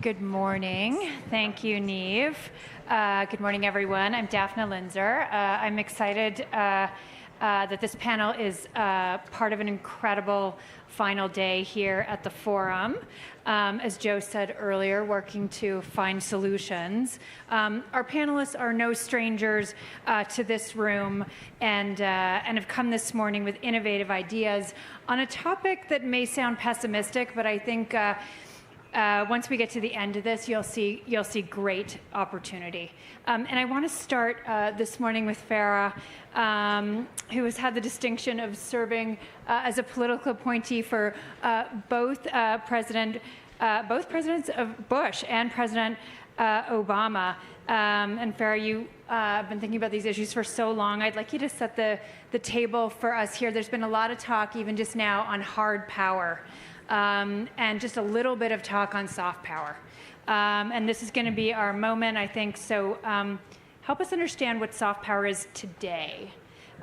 Good morning. Thank you, Neve. Good morning, everyone. I'm Dafna Linzer. I'm excited that this panel is part of an incredible final day here at the forum. As Joe said earlier, working to find solutions. Our panelists are no strangers to this room and have come this morning with innovative ideas on a topic that may sound pessimistic, but I think once we get to the end of this, you'll see great opportunity. And I want to start this morning with Farah, who has had the distinction of serving as a political appointee for both presidents of Bush and President Obama. And Farah, you have been thinking about these issues for so long. I'd like you to set the table for us here. There's been a lot of talk, even just now, on hard power. And just a little bit of talk on soft power. And this is going to be our moment, I think. So help us understand what soft power is today,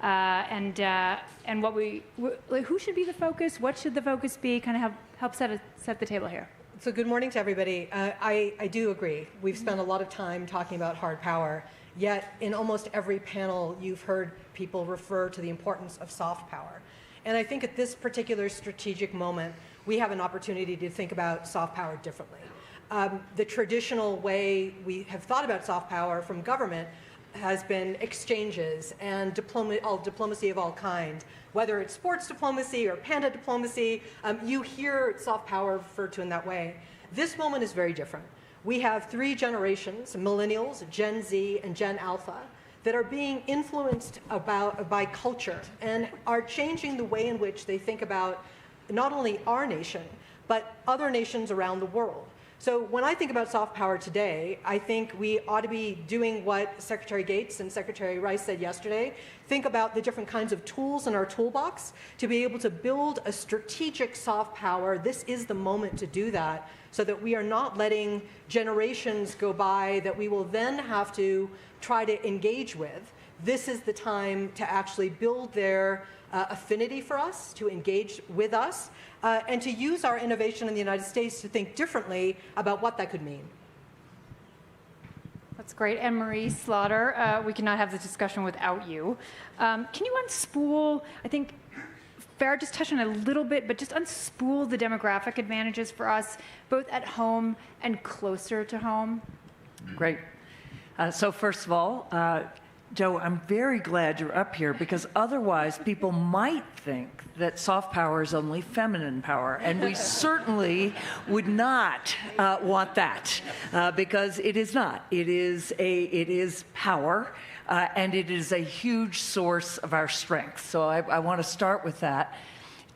and who should be the focus? What should the focus be? Kind of help set the table here. So good morning to everybody. I do agree. We've spent a lot of time talking about hard power. Yet in almost every panel, you've heard people refer to the importance of soft power. And I think at this particular strategic moment, we have an opportunity to think about soft power differently. The traditional way we have thought about soft power from government has been exchanges and diplomacy of all kinds. Whether it's sports diplomacy or panda diplomacy, you hear soft power referred to in that way. This moment is very different. We have three generations, millennials, Gen Z, and Gen Alpha, that are being influenced by culture and are changing the way in which they think about not only our nation, but other nations around the world. So when I think about soft power today, I think we ought to be doing what Secretary Gates and Secretary Rice said yesterday, think about the different kinds of tools in our toolbox to be able to build a strategic soft power. This is the moment to do that so that we are not letting generations go by that we will then have to try to engage with. This is the time to actually build their affinity for us, to engage with us, and to use our innovation in the United States to think differently about what that could mean. That's great. And Marie Slaughter, we cannot have this discussion without you. Can you unspool, I think Farah just touched on it a little bit, but just unspool the demographic advantages for us, both at home and closer to home? Great. So first of all, Joe, I'm very glad you're up here because otherwise people might think that soft power is only feminine power, and we certainly would not want that because it is not. It is power, and it is a huge source of our strength. So I want to start with that.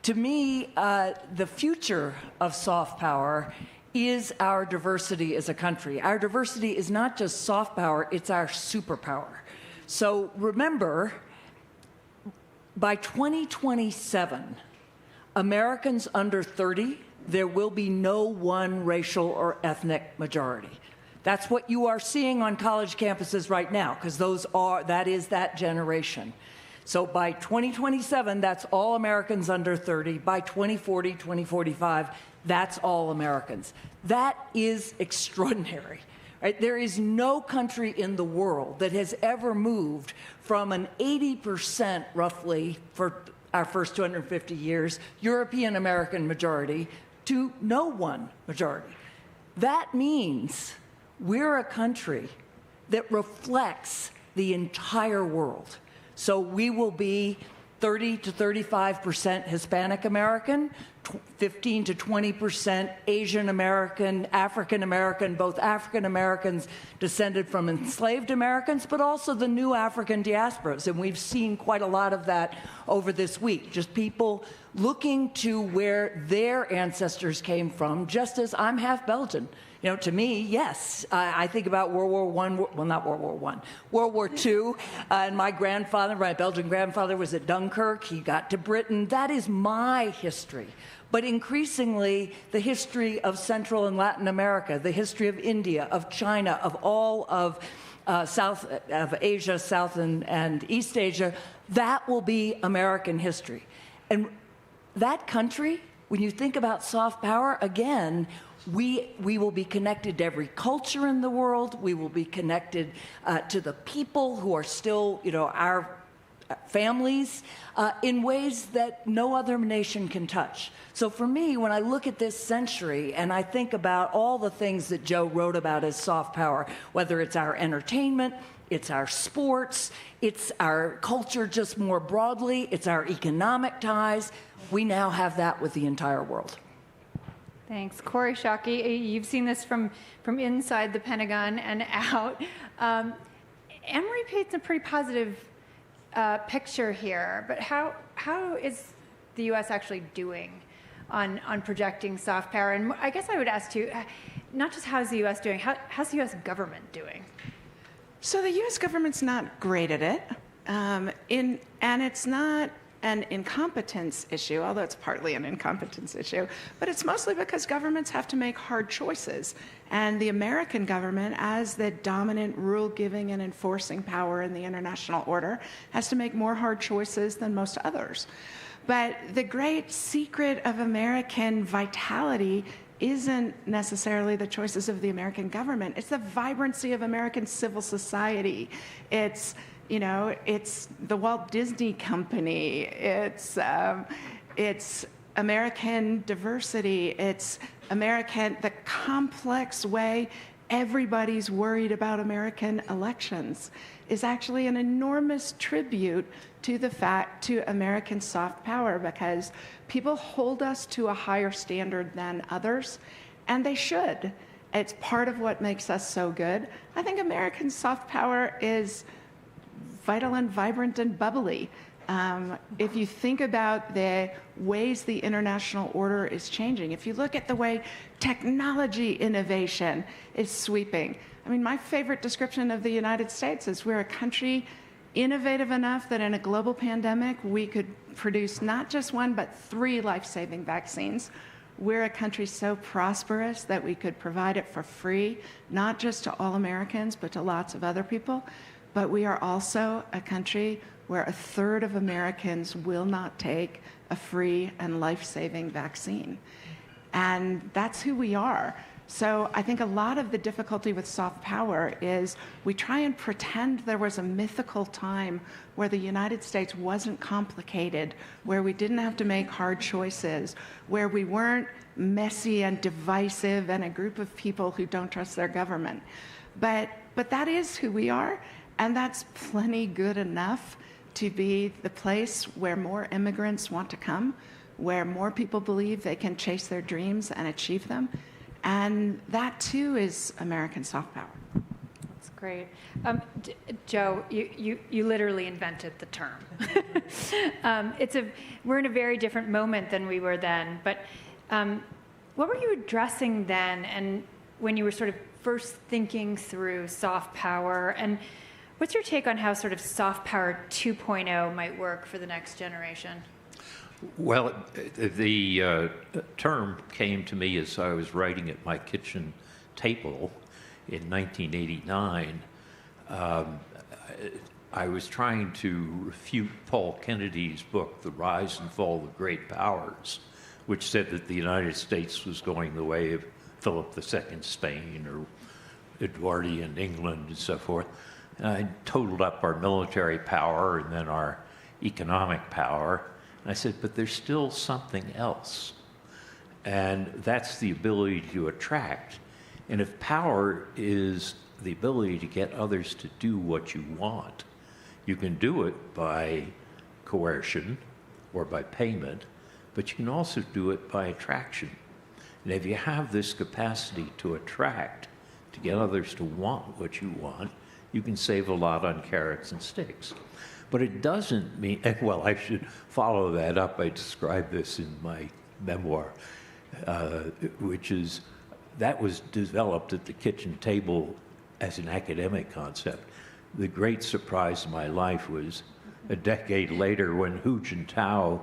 To me, the future of soft power is our diversity as a country. Our diversity is not just soft power, it's our superpower. So remember, by 2027, Americans under 30, there will be no one racial or ethnic majority. That's what you are seeing on college campuses right now, because that is that generation. So by 2027, that's all Americans under 30. By 2040, 2045, that's all Americans. That is extraordinary. Right? There is no country in the world that has ever moved from an 80% roughly for our first 250 years European American majority to no one majority. That means we're a country that reflects the entire world. So we will be 30 to 35% Hispanic American, 15 to 20% Asian American, African American, both African Americans descended from enslaved Americans, but also the new African diasporas. And we've seen quite a lot of that over this week, just people looking to where their ancestors came from, just as I'm half Belgian. You know, to me, yes, I think about World War I, well, not World War I, World War II, and my Belgian grandfather was at Dunkirk. He got to Britain. That is my history. But increasingly, the history of Central and Latin America, the history of India, of China, of all of South of Asia, South and East Asia, that will be American history. And that country, when you think about soft power, again, we will be connected to every culture in the world. We will be connected to the people who are still, our families in ways that no other nation can touch. So for me, when I look at this century and I think about all the things that Joe wrote about as soft power, whether it's our entertainment, it's our sports, it's our culture just more broadly, it's our economic ties, we now have that with the entire world. Thanks. Kori, Schake, you've seen this from inside the Pentagon and out. Emory paints a pretty positive picture here, but how is the U.S. actually doing on projecting soft power? And I guess I would ask you, not just how's the U.S. doing, how's the U.S. government doing? So the U.S. government's not great at it, and it's not an incompetence issue, although it's partly an incompetence issue, but it's mostly because governments have to make hard choices. And the American government, as the dominant rule-giving and enforcing power in the international order, has to make more hard choices than most others. But the great secret of American vitality isn't necessarily the choices of the American government. It's the vibrancy of American civil society. It's the Walt Disney Company. It's American diversity. It's the complex way everybody's worried about American elections is actually an enormous tribute to American soft power, because people hold us to a higher standard than others, and they should. It's part of what makes us so good. I think American soft power is vital and vibrant and bubbly. If you think about the ways the international order is changing, if you look at the way technology innovation is sweeping, I mean, my favorite description of the United States is we're a country innovative enough that in a global pandemic, we could produce not just one, but 3 life-saving vaccines. We're a country so prosperous that we could provide it for free, not just to all Americans, but to lots of other people. But we are also a country where 1/3 of Americans will not take a free and life-saving vaccine. And that's who we are. So I think a lot of the difficulty with soft power is we try and pretend there was a mythical time where the United States wasn't complicated, where we didn't have to make hard choices, where we weren't messy and divisive and a group of people who don't trust their government. But that is who we are, and that's plenty good enough to be the place where more immigrants want to come, where more people believe they can chase their dreams and achieve them. And that, too, is American soft power. That's great. Joe, you literally invented the term. We're in a very different moment than we were then. But what were you addressing then, and when you were sort of first thinking through soft power? And what's your take on how sort of soft power 2.0 might work for the next generation? Well, the term came to me as I was writing at my kitchen table in 1989. I was trying to refute Paul Kennedy's book, The Rise and Fall of Great Powers, which said that the United States was going the way of Philip II Spain or Edwardian England and so forth. And I totaled up our military power and then our economic power. I said, but there's still something else, and that's the ability to attract. And if power is the ability to get others to do what you want, you can do it by coercion or by payment, but you can also do it by attraction. And if you have this capacity to attract, to get others to want what you want, you can save a lot on carrots and sticks. But it doesn't mean, well, I should follow that up. I describe this in my memoir, which is, that was developed at the kitchen table as an academic concept. The great surprise of my life was a decade later when Hu Jintao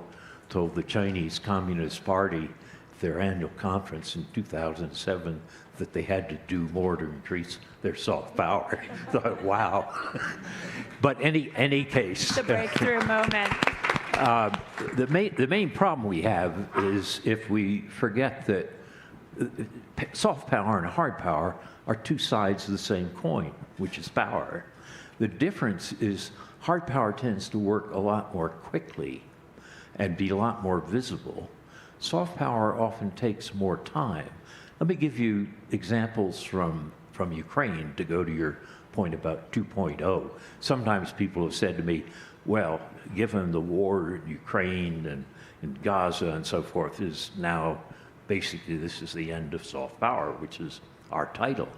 told the Chinese Communist Party at their annual conference in 2007 that they had to do more to increase their soft power. I thought, wow. But any case. The breakthrough moment. The main problem we have is if we forget that Soft power and hard power are two sides of the same coin, which is power. The difference is hard power tends to work a lot more quickly and be a lot more visible. Soft power often takes more time. Let me give you examples from Ukraine to go to your point about 2.0. Sometimes people have said to me, well, given the war in Ukraine and in Gaza and so forth is now basically this is the end of soft power, which is our title.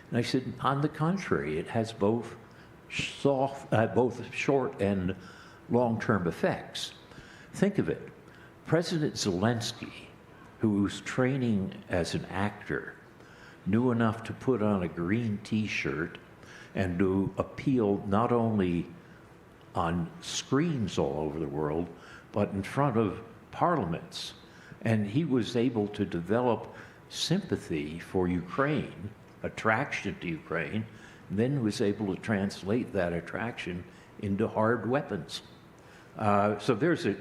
And I said, on the contrary, it has both short and long-term effects. Think of it. President Zelensky, who was training as an actor, knew enough to put on a green T-shirt and to appeal not only on screens all over the world, but in front of parliaments. And he was able to develop sympathy for Ukraine, attraction to Ukraine, and then was able to translate that attraction into hard weapons. So there's a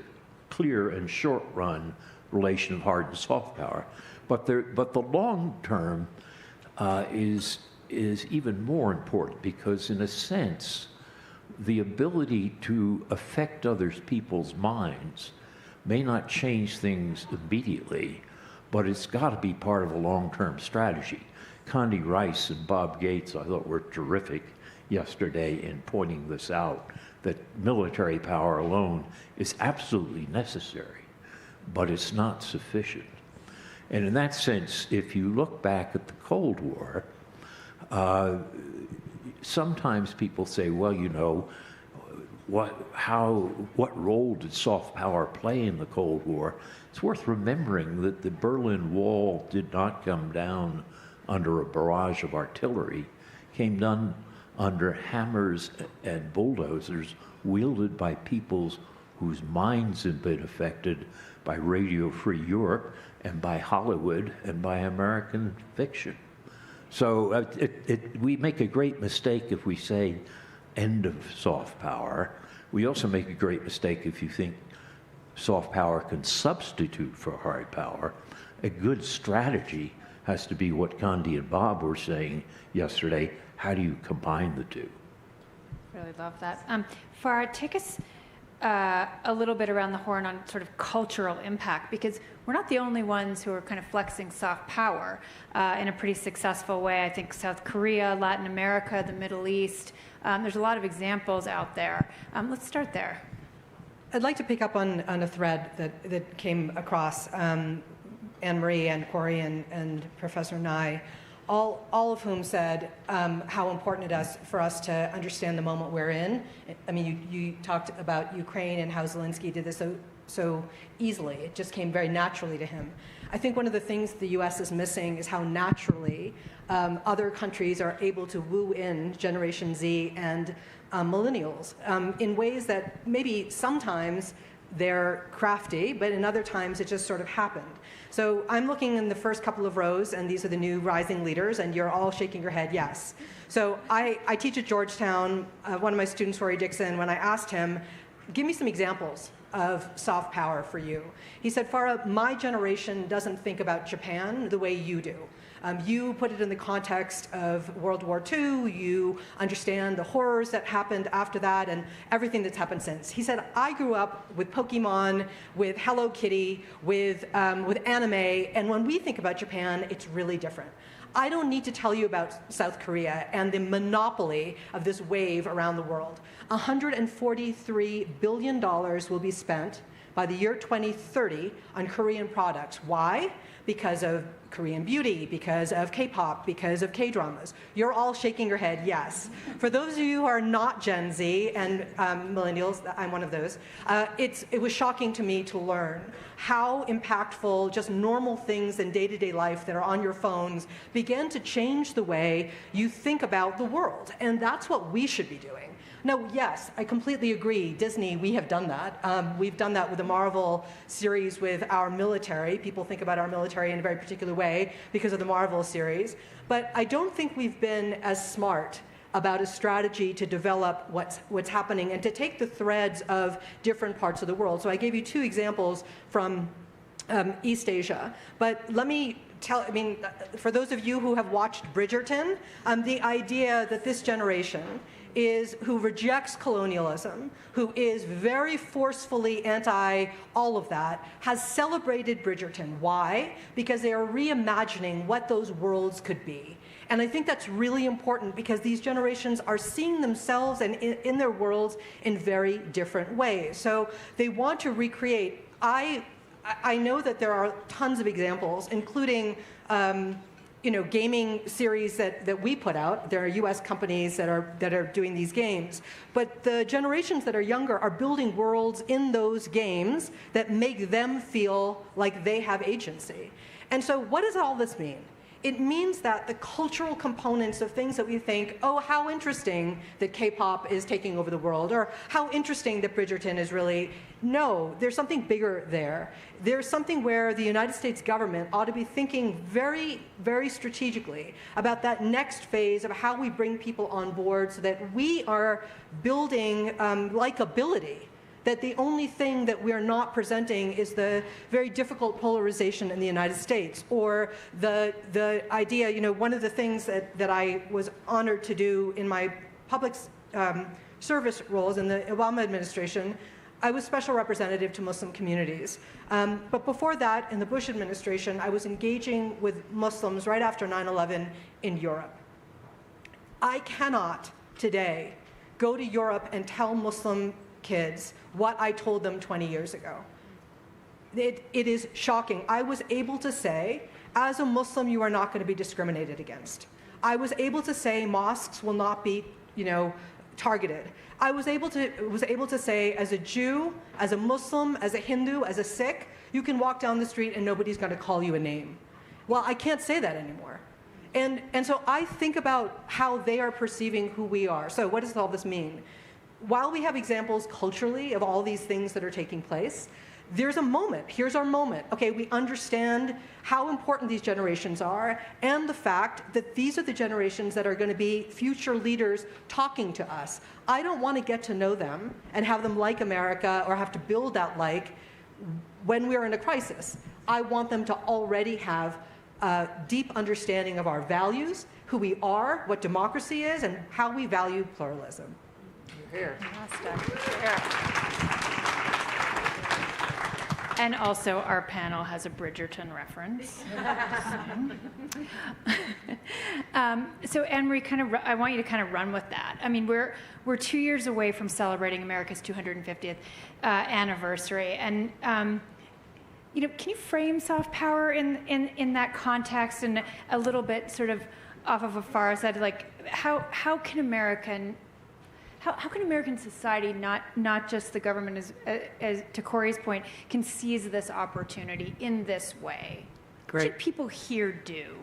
clear and short-run relation of hard and soft power. But the long term is even more important because, in a sense, the ability to affect other people's minds may not change things immediately, but it's got to be part of a long-term strategy. Condi Rice and Bob Gates, I thought, were terrific yesterday in pointing this out, that military power alone is absolutely necessary, but it's not sufficient. And in that sense, if you look back at the Cold War, sometimes people say, well, you know, what role did soft power play in the Cold War? It's worth remembering that the Berlin Wall did not come down under a barrage of artillery, came down under hammers and bulldozers wielded by peoples whose minds had been affected by Radio Free Europe and by Hollywood and by American fiction. So we make a great mistake if we say end of soft power. We also make a great mistake if you think soft power can substitute for hard power. A good strategy has to be what Condi and Bob were saying yesterday. How do you combine the two? Really love that. Farah, take us a little bit around the horn on sort of cultural impact, because we're not the only ones who are kind of flexing soft power in a pretty successful way. I think South Korea, Latin America, the Middle East, there's a lot of examples out there. Let's start there. I'd like to pick up on a thread that came across Anne-Marie and Kori and Professor Nye, all of whom said how important it is for us to understand the moment we're in. I mean, you talked about Ukraine and how Zelensky did this so easily. It just came very naturally to him. I think one of the things the U.S. is missing is how naturally other countries are able to woo in Generation Z and millennials in ways that maybe sometimes they're crafty, but in other times it just sort of happened. So I'm looking in the first couple of rows, and these are the new rising leaders, and you're all shaking your head yes. So I teach at Georgetown. One of my students, Rory Dixon, when I asked him, give me some examples of soft power for you. He said, Farah, my generation doesn't think about Japan the way you do. You put it in the context of World War II, you understand the horrors that happened after that and everything that's happened since. He said, I grew up with Pokemon, with Hello Kitty, with anime, and when we think about Japan, it's really different. I don't need to tell you about South Korea and the monopoly of this wave around the world. $143 billion will be spent by the year 2030 on Korean products. Why? Because of Korean beauty, because of K-pop, because of K-dramas. You're all shaking your head, yes. For those of you who are not Gen Z and millennials, I'm one of those, it was shocking to me to learn how impactful just normal things in day-to-day life that are on your phones began to change the way you think about the world. And that's what we should be doing. Now, yes, I completely agree. Disney, we have done that. We've done that with the Marvel series with our military. People think about our military in a very particular way because of the Marvel series. But I don't think we've been as smart about a strategy to develop what's happening and to take the threads of different parts of the world. So I gave you two examples from East Asia. But let me for those of you who have watched Bridgerton, the idea that this generation who rejects colonialism, who is very forcefully anti all of that, has celebrated Bridgerton. Why? Because they are reimagining what those worlds could be. And I think that's really important because these generations are seeing themselves and in their worlds in very different ways. So they want to recreate. I know that there are tons of examples, including gaming series that we put out. There are U.S. companies that are doing these games. But the generations that are younger are building worlds in those games that make them feel like they have agency. And so what does all this mean? It means that the cultural components of things that we think, oh, how interesting that K-pop is taking over the world, or how interesting that Bridgerton is really, no, there's something bigger there. There's something where the United States government ought to be thinking very, very strategically about that next phase of how we bring people on board so that we are building likability. That the only thing that we're not presenting is the very difficult polarization in the United States, or the idea, one of the things that I was honored to do in my public service roles in the Obama administration, I was special representative to Muslim communities. But before that, in the Bush administration, I was engaging with Muslims right after 9/11 in Europe. I cannot today go to Europe and tell Muslim kids what I told them 20 years ago. It is shocking. I was able to say, as a Muslim, you are not going to be discriminated against. I was able to say mosques will not be, targeted. I was able to say, as a Jew, as a Muslim, as a Hindu, as a Sikh, you can walk down the street and nobody's going to call you a name. Well, I can't say that anymore. And so I think about how they are perceiving who we are. So what does all this mean? While we have examples culturally of all these things that are taking place, there's a moment. Here's our moment. Okay, we understand how important these generations are and the fact that these are the generations that are going to be future leaders talking to us. I don't want to get to know them and have them like America or have to build that like when we're in a crisis. I want them to already have a deep understanding of our values, who we are, what democracy is, and how we value pluralism. Here. And also, our panel has a Bridgerton reference. So, Anne-Marie, I want you to kind of run with that. I mean, we're 2 years away from celebrating America's 250th anniversary, and can you frame soft power in that context and a little bit sort of off of what Farah said, like how can American society, not just the government, as to Kori's point, can seize this opportunity in this way? Great. What should people here do?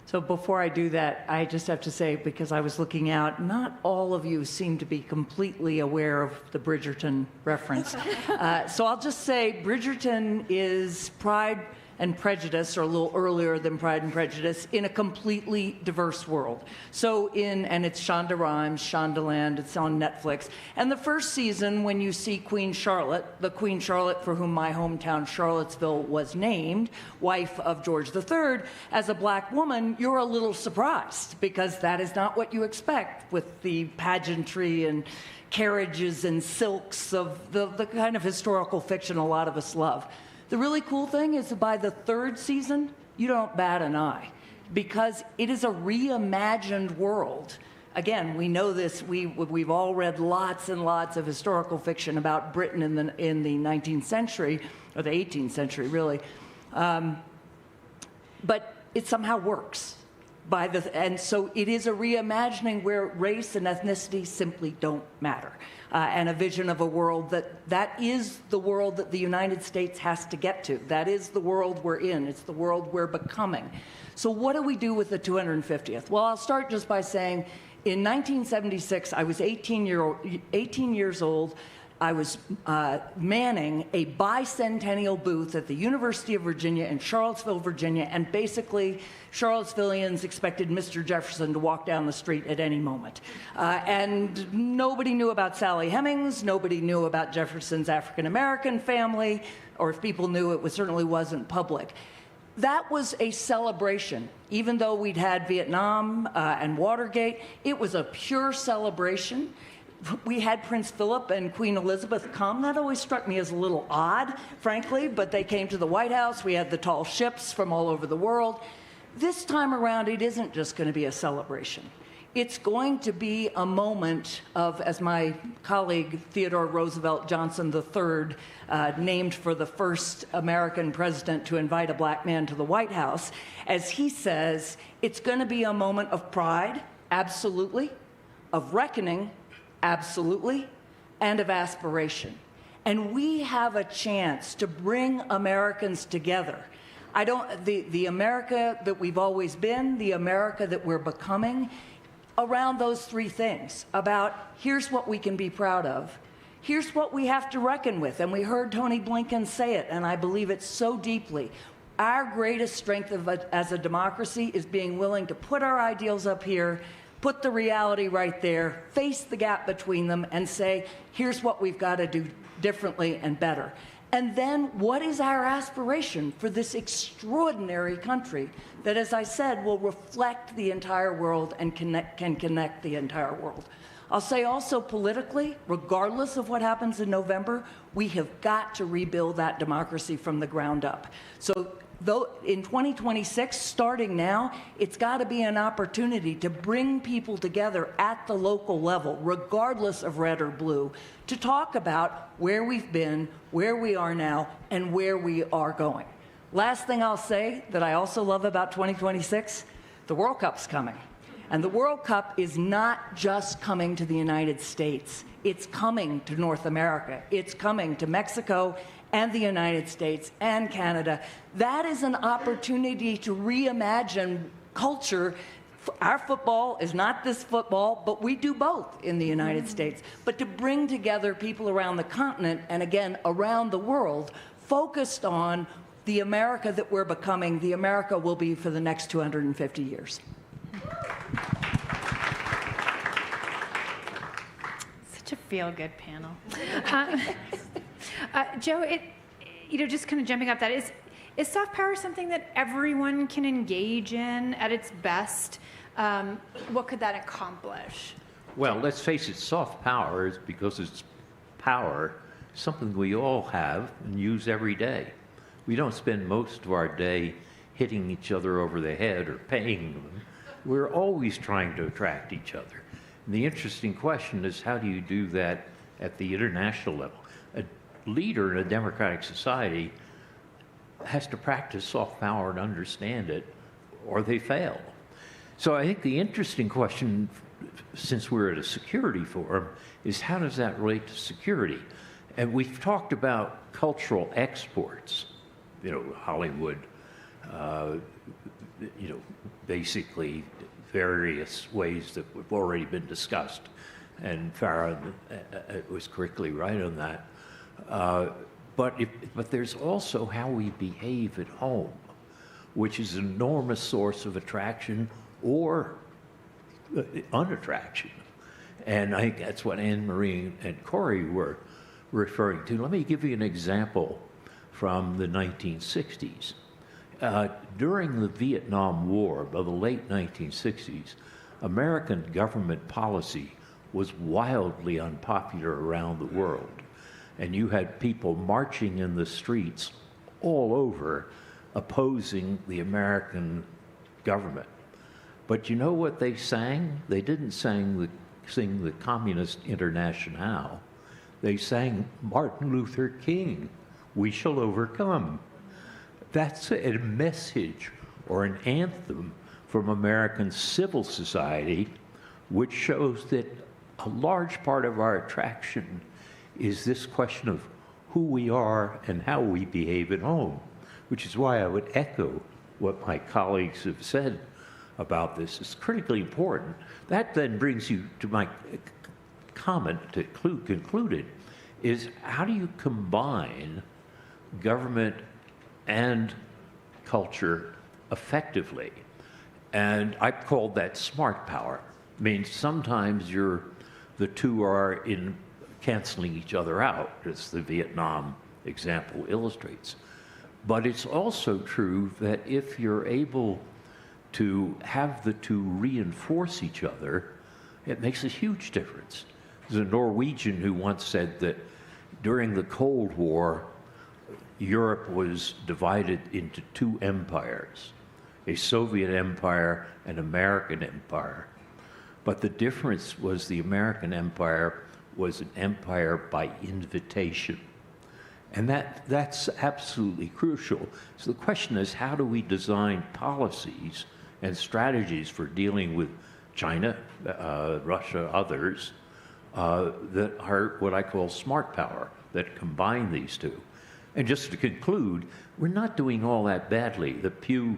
So before I do that, I just have to say, because I was looking out, not all of you seem to be completely aware of the Bridgerton reference. So I'll just say Bridgerton is Pride and Prejudice, or a little earlier than Pride and Prejudice, in a completely diverse world. So and it's Shonda Rhimes, Shondaland, it's on Netflix. And the first season, when you see Queen Charlotte, the Queen Charlotte for whom my hometown Charlottesville was named, wife of George III, as a black woman, you're a little surprised, because that is not what you expect with the pageantry and carriages and silks of the kind of historical fiction a lot of us love. The really cool thing is that by the third season, you don't bat an eye, because it is a reimagined world. Again, we know this. We've all read lots and lots of historical fiction about Britain in the 19th century, or the 18th century, really. But it somehow works. And so it is a reimagining where race and ethnicity simply don't matter. And a vision of a world that is the world that the United States has to get to. That is the world we're in. It's the world we're becoming. So what do we do with the 250th? Well, I'll start just by saying, in 1976, I was 18 years old. I was manning a bicentennial booth at the University of Virginia in Charlottesville, Virginia, and basically Charlottesvillians expected Mr. Jefferson to walk down the street at any moment. And nobody knew about Sally Hemings, nobody knew about Jefferson's African-American family, or if people knew, it certainly wasn't public. that was a celebration. Even though we'd had Vietnam and Watergate, it was a pure celebration. We had Prince Philip and Queen Elizabeth come. That always struck me as a little odd, frankly, but they came to the White House. We had the tall ships from all over the world. This time around, it isn't just going to be a celebration. It's going to be a moment of, as my colleague Theodore Roosevelt Johnson III named for the first American president to invite a black man to the White House, as he says, it's going to be a moment of pride, absolutely, of reckoning, absolutely, and of aspiration. And we have a chance to bring Americans together. The America that we've always been, the America that we're becoming, around those three things, about here's what we can be proud of, here's what we have to reckon with. And we heard Tony Blinken say it, and I believe it so deeply. Our greatest strength as a democracy is being willing to put our ideals up here, put the reality right there, face the gap between them, and say, here's what we've got to do differently and better. And then what is our aspiration for this extraordinary country that, as I said, will reflect the entire world and can connect the entire world? I'll say also politically, regardless of what happens in November, we have got to rebuild that democracy from the ground up. So though in 2026, starting now, it's got to be an opportunity to bring people together at the local level, regardless of red or blue, to talk about where we've been, where we are now, and where we are going. Last thing I'll say that I also love about 2026, the World Cup's coming. And the World Cup is not just coming to the United States. It's coming to North America. It's coming to Mexico and the United States and Canada. That is an opportunity to reimagine culture. Our football is not this football, but we do both in the United States. But to bring together people around the continent and, again, around the world, focused on the America that we're becoming, the America will be for the next 250 years. Such a feel-good panel. Joe, just kind of jumping off that, is soft power something that everyone can engage in at its best? What could that accomplish? Well, let's face it, soft power is because it's power, something we all have and use every day. We don't spend most of our day hitting each other over the head or paying them. We're always trying to attract each other. And the interesting question is, how do you do that at the international level? A leader in a democratic society has to practice soft power and understand it, or they fail. So I think the interesting question, since we're at a security forum, is how does that relate to security? And we've talked about cultural exports, Hollywood, basically various ways that have already been discussed. And Farah was correctly right on that. But there's also how we behave at home, which is an enormous source of attraction or unattraction. And I think that's what Anne-Marie and Kori were referring to. Let me give you an example from the 1960s. During the Vietnam War, by the late 1960s, American government policy was wildly unpopular around the world. And you had people marching in the streets all over opposing the American government. But you know what they sang? They didn't sing the Communist Internationale. They sang Martin Luther King, "We Shall Overcome." That's a message or an anthem from American civil society, which shows that a large part of our attraction is this question of who we are and how we behave at home, which is why I would echo what my colleagues have said about this. It's critically important. That then brings you to my comment to conclude it, is how do you combine government and culture effectively? And I called that smart power. I mean, sometimes the two are canceling each other out, as the Vietnam example illustrates. But it's also true that if you're able to have the two reinforce each other, it makes a huge difference. There's a Norwegian who once said that during the Cold War, Europe was divided into two empires, a Soviet empire and American empire. But the difference was the American empire was an empire by invitation. And that's absolutely crucial. So the question is, how do we design policies and strategies for dealing with China, Russia, others, that are what I call smart power, that combine these two? And just to conclude, we're not doing all that badly. The Pew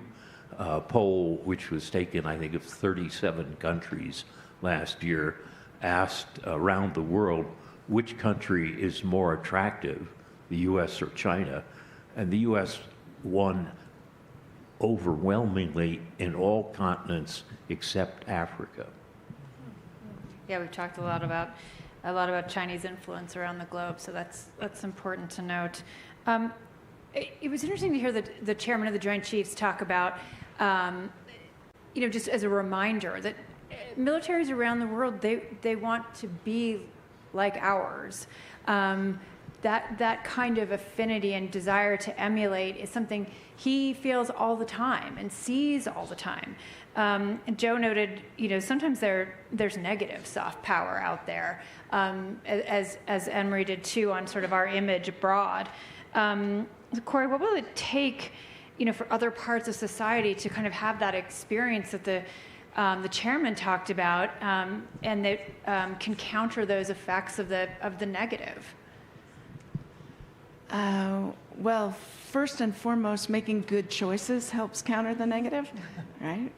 poll, which was taken, I think, of 37 countries last year, asked around the world which country is more attractive, the U.S. or China, and the U.S. won overwhelmingly in all continents except Africa. Yeah, we've talked a lot about Chinese influence around the globe, so that's important to note. It was interesting to hear the chairman of the Joint Chiefs talk about, just as a reminder that militaries around the world, they want to be like ours. That kind of affinity and desire to emulate is something he feels all the time and sees all the time. And Joe noted, sometimes there's negative soft power out there, as Emery did too, on sort of our image abroad. Kori, what will it take, for other parts of society to kind of have that experience that the chairman talked about, and that can counter those effects of the negative? Well, first and foremost, making good choices helps counter the negative, right?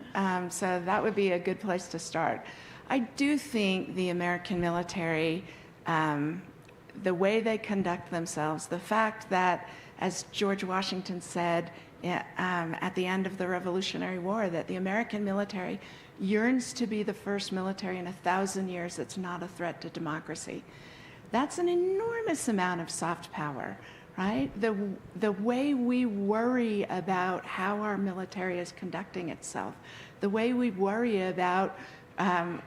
So that would be a good place to start. I do think the American military, the way they conduct themselves, the fact that, as George Washington said at the end of the Revolutionary War, that the American military yearns to be the first military in 1,000 years that's not a threat to democracy. That's an enormous amount of soft power, right? The way we worry about how our military is conducting itself, the way we worry about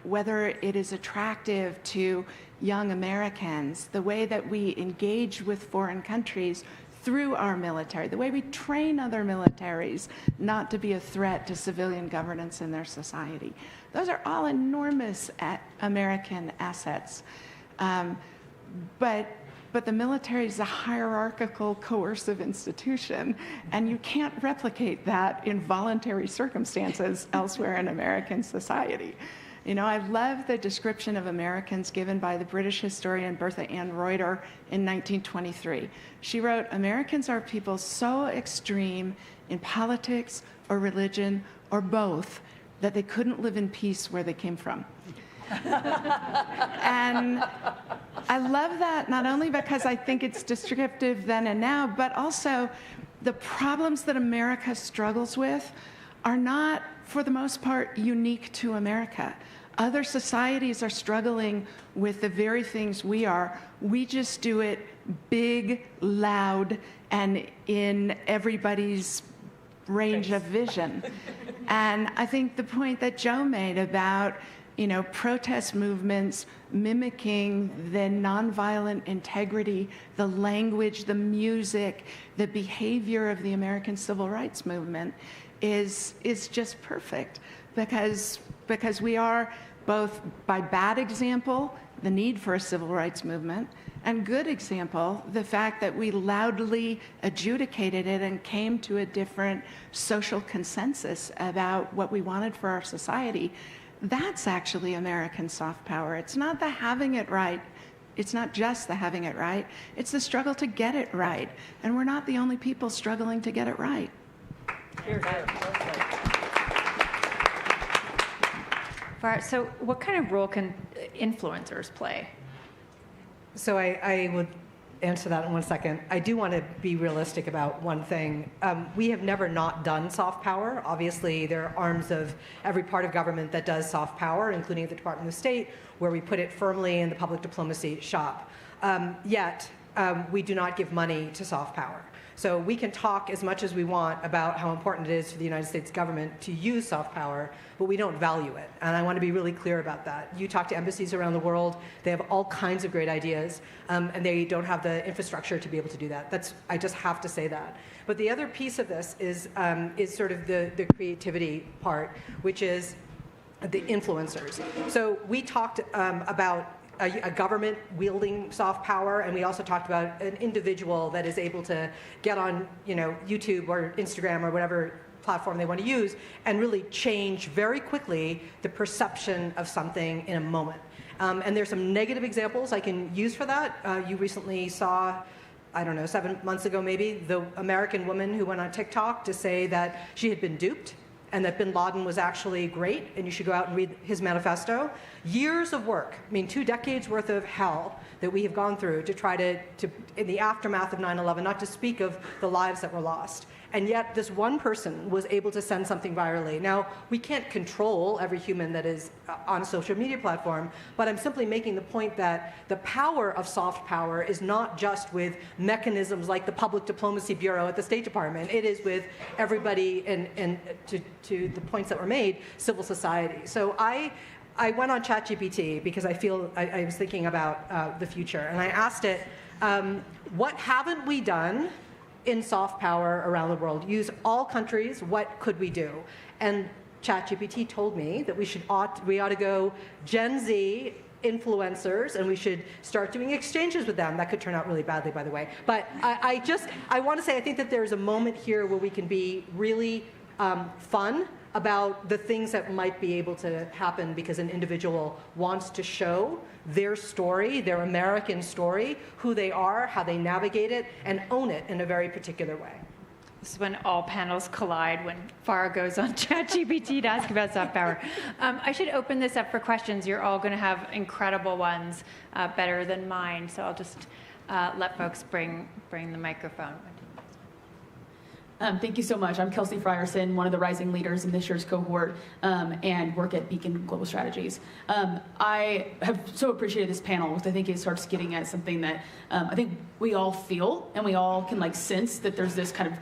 whether it is attractive to young Americans, the way that we engage with foreign countries through our military, the way we train other militaries not to be a threat to civilian governance in their society. Those are all enormous American assets. But the military is a hierarchical, coercive institution, and you can't replicate that in voluntary circumstances elsewhere in American society. I love the description of Americans given by the British historian Bertha Ann Reuter in 1923. She wrote, "Americans are people so extreme in politics or religion or both that they couldn't live in peace where they came from." And I love that, not only because I think it's descriptive then and now, but also the problems that America struggles with are not, for the most part, unique to America. Other societies are struggling with the very things we are. We just do it big, loud, and in everybody's range of vision. And I think the point that Joe made about protest movements mimicking the nonviolent integrity, the language, the music, the behavior of the American Civil Rights Movement is just perfect, because we are both, by bad example, the need for a civil rights movement, and good example, the fact that we loudly adjudicated it and came to a different social consensus about what we wanted for our society. That's actually American soft power. It's not the having it right. It's not just the having it right. It's the struggle to get it right. And we're not the only people struggling to get it right. Farah, so what kind of role can influencers play? So I would answer that in 1 second. I do want to be realistic about one thing. We have never not done soft power. Obviously, there are arms of every part of government that does soft power, including the Department of State, where we put it firmly in the public diplomacy shop. Yet, we do not give money to soft power. So we can talk as much as we want about how important it is for the United States government to use soft power, but we don't value it. And I want to be really clear about that. You talk to embassies around the world, they have all kinds of great ideas, and they don't have the infrastructure to be able to do that. I just have to say that. But the other piece of this is sort of the creativity part, which is the influencers. So we talked about a government wielding soft power, and we also talked about an individual that is able to get on, YouTube or Instagram or whatever platform they want to use and really change very quickly the perception of something in a moment. And there's some negative examples I can use for that. You recently saw, I don't know, 7 months ago maybe, the American woman who went on TikTok to say that she had been duped and that bin Laden was actually great, and you should go out and read his manifesto. Years of work, 2 decades worth of hell that we have gone through to try to in the aftermath of 9/11, not to speak of the lives that were lost. And yet this one person was able to send something virally. Now, we can't control every human that is on a social media platform, but I'm simply making the point that the power of soft power is not just with mechanisms like the Public Diplomacy Bureau at the State Department. It is with everybody, and to the points that were made, civil society. So I went on ChatGPT because I was thinking about the future, and I asked it, what haven't we done in soft power around the world? Use all countries, what could we do? And ChatGPT told me that we ought to go Gen Z influencers, and we should start doing exchanges with them. That could turn out really badly, by the way. But I want to say, I think that there's a moment here where we can be really fun about the things that might be able to happen because an individual wants to show their story, their American story, who they are, how they navigate it, and own it in a very particular way. This is when all panels collide, when Farah goes on ChatGPT to ask about soft power. I should open this up for questions. You're all going to have incredible ones, better than mine, so I'll just let folks bring the microphone. Thank you so much. I'm Kelsey Frierson, one of the rising leaders in this year's cohort, and work at Beacon Global Strategies. I have so appreciated this panel because I think it starts getting at something that I think we all feel and we all can sense, that there's this kind of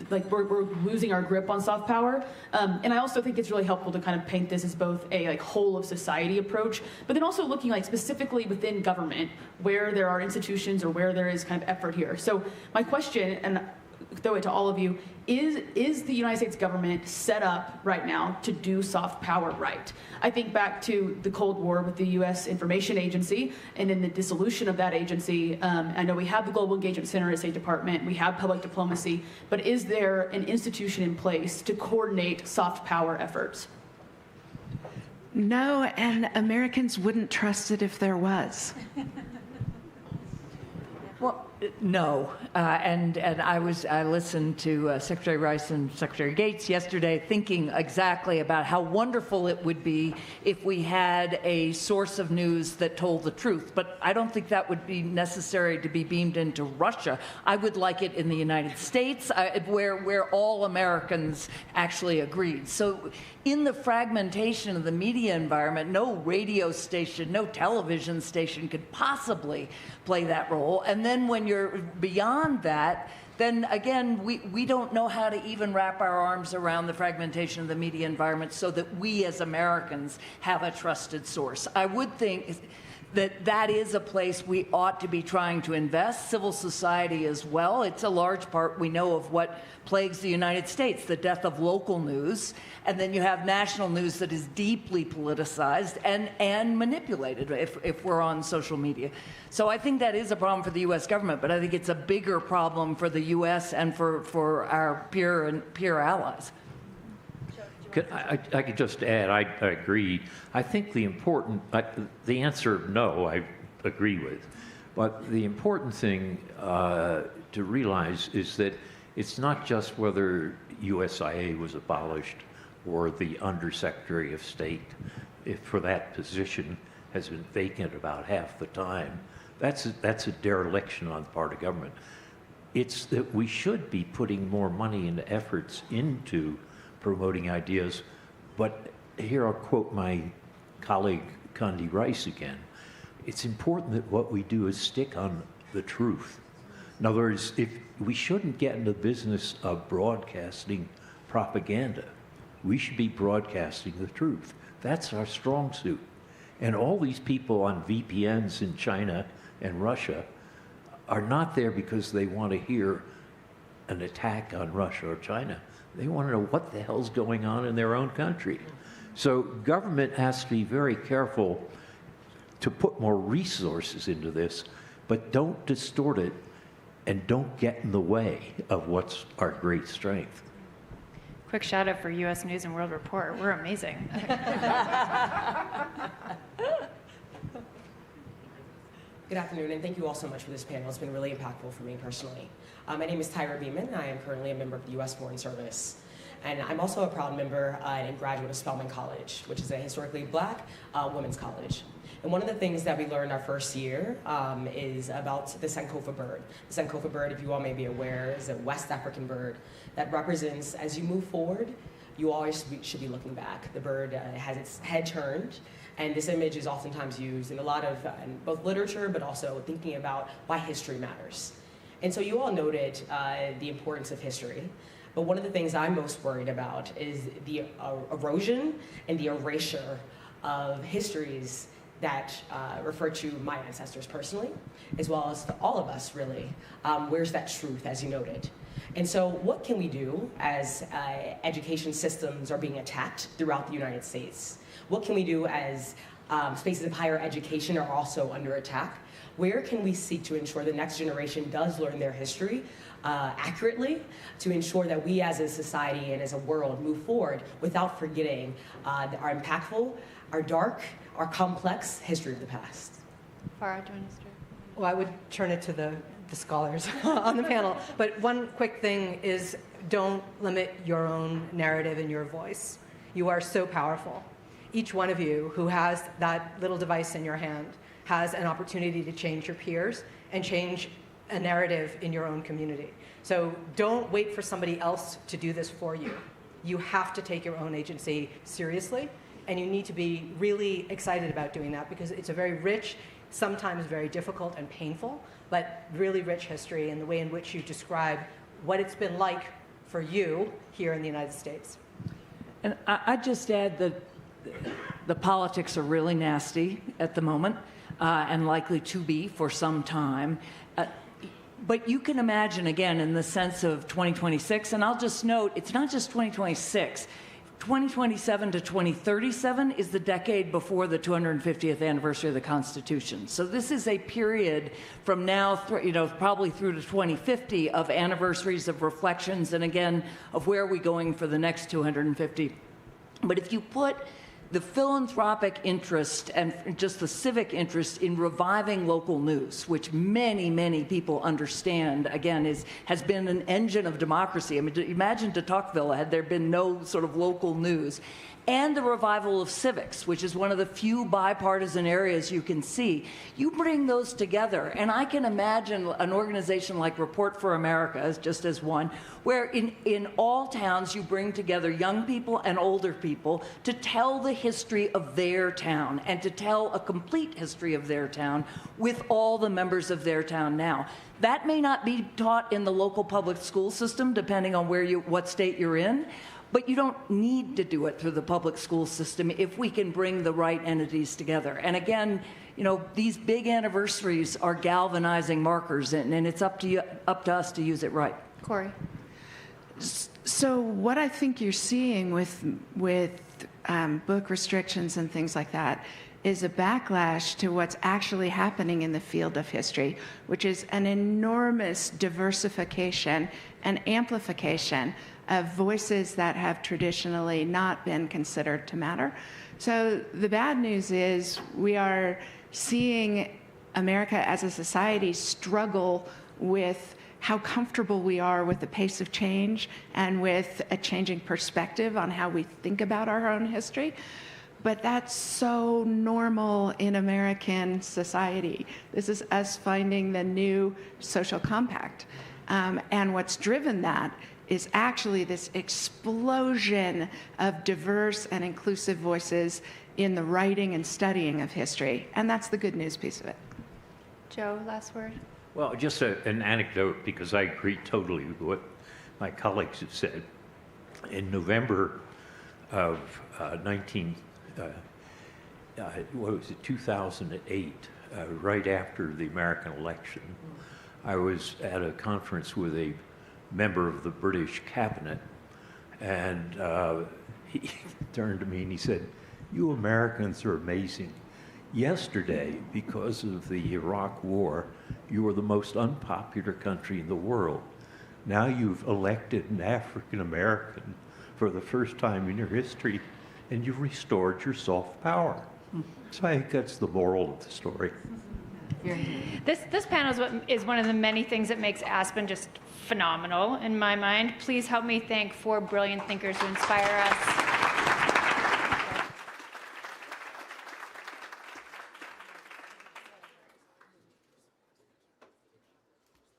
we're losing our grip on soft power. And I also think it's really helpful to kind of paint this as both a whole of society approach, but then also looking specifically within government where there are institutions or where there is kind of effort here. So my question, and throw it to all of you, is the United States government set up right now to do soft power right? I think back to the Cold War with the U.S. Information Agency, and in the dissolution of that agency, I know we have the Global Engagement Center at the State Department, we have public diplomacy, but is there an institution in place to coordinate soft power efforts? No, and Americans wouldn't trust it if there was. Well, no, and I listened to Secretary Rice and Secretary Gates yesterday, thinking exactly about how wonderful it would be if we had a source of news that told the truth. But I don't think that would be necessary to be beamed into Russia. I would like it in the United States, where all Americans actually agreed. So in the fragmentation of the media environment, no radio station, no television station could possibly play that role. And then when you're beyond that, then again, we don't know how to even wrap our arms around the fragmentation of the media environment so that we as Americans have a trusted source. I would think that is a place we ought to be trying to invest. Civil society as well. It's a large part, we know, of what plagues the United States, the death of local news. And then you have national news that is deeply politicized and manipulated if we're on social media. So I think that is a problem for the U.S. government, but I think it's a bigger problem for the U.S. and for our peer allies. I could just add, I agree. I think the answer, no, I agree with. But the important thing to realize is that it's not just whether USIA was abolished or the Undersecretary of State, if for that position has been vacant about half the time. That's a dereliction on the part of government. It's that we should be putting more money and efforts into promoting ideas. But here I'll quote my colleague Condi Rice again. It's important that what we do is stick on the truth, In other words, if we shouldn't get into the business of broadcasting propaganda, we should be broadcasting the truth. That's our strong suit. And all these people on VPNs in China and Russia are not there because they want to hear an attack on Russia or China. They want to know what the hell's going on in their own country. So government has to be very careful to put more resources into this, but don't distort it and don't get in the way of what's our great strength. Quick shout out for U.S. News and World Report. We're amazing. Good afternoon, and thank you all so much for this panel. It's been really impactful for me personally. My name is Tyra Beeman. I am currently a member of the U.S. Foreign Service. And I'm also a proud member and graduate of Spelman College, which is a historically black women's college. And one of the things that we learned our first year is about the Sankofa bird. The Sankofa bird, if you all may be aware, is a West African bird that represents, as you move forward, you always should be looking back. The bird has its head turned, and this image is oftentimes used in a lot of both literature, but also thinking about why history matters. And so you all noted the importance of history. But one of the things I'm most worried about is the erosion and the erasure of histories that refer to my ancestors personally, as well as to all of us, really. Where's that truth, as you noted? And so what can we do as education systems are being attacked throughout the United States? What can we do as spaces of higher education are also under attack? Where can we seek to ensure the next generation does learn their history accurately, to ensure that we as a society and as a world move forward without forgetting our impactful, our dark, our complex history of the past? Farah, do you want to start? Well, I would turn it to the scholars on the panel. But one quick thing is don't limit your own narrative and your voice. You are so powerful. Each one of you who has that little device in your hand has an opportunity to change your peers and change a narrative in your own community. So don't wait for somebody else to do this for you. You have to take your own agency seriously, and you need to be really excited about doing that because it's a very rich, sometimes very difficult and painful, but really rich history in the way in which you describe what it's been like for you here in the United States. And I'd just add that the politics are really nasty at the moment and likely to be for some time. But you can imagine, again, in the sense of 2026, and I'll just note, it's not just 2026. 2027 to 2037 is the decade before the 250th anniversary of the Constitution. So this is a period from now, probably through to 2050 of anniversaries, of reflections, and again, of where are we going for the next 250. But if you put the philanthropic interest and just the civic interest in reviving local news, which many, many people understand, again, has been an engine of democracy. I mean, imagine de Tocqueville had there been no sort of local news. And the revival of civics, which is one of the few bipartisan areas you can see. You bring those together, and I can imagine an organization like Report for America, just as one, where in all towns you bring together young people and older people to tell the history of their town and to tell a complete history of their town with all the members of their town now. That may not be taught in the local public school system, depending on what state you're in. But you don't need to do it through the public school system if we can bring the right entities together. And again, these big anniversaries are galvanizing markers, and it's up to us to use it right. Kori. So what I think you're seeing with book restrictions and things like that is a backlash to what's actually happening in the field of history, which is an enormous diversification and amplification of voices that have traditionally not been considered to matter. So the bad news is we are seeing America as a society struggle with how comfortable we are with the pace of change and with a changing perspective on how we think about our own history. But that's so normal in American society. This is us finding the new social compact. And what's driven that is actually this explosion of diverse and inclusive voices in the writing and studying of history. And that's the good news piece of it. Joe, last word. Well, just an anecdote, because I agree totally with what my colleagues have said. In November of 2008, right after the American election, I was at a conference with a member of the British cabinet, and he turned to me and he said, "You Americans are amazing. Yesterday, because of the Iraq War, you were the most unpopular country in the world. Now you've elected an African American for the first time in your history, and you've restored your soft power." So I think that's the moral of the story. This panel is one of the many things that makes Aspen just phenomenal in my mind. Please help me thank 4 brilliant thinkers who inspire us.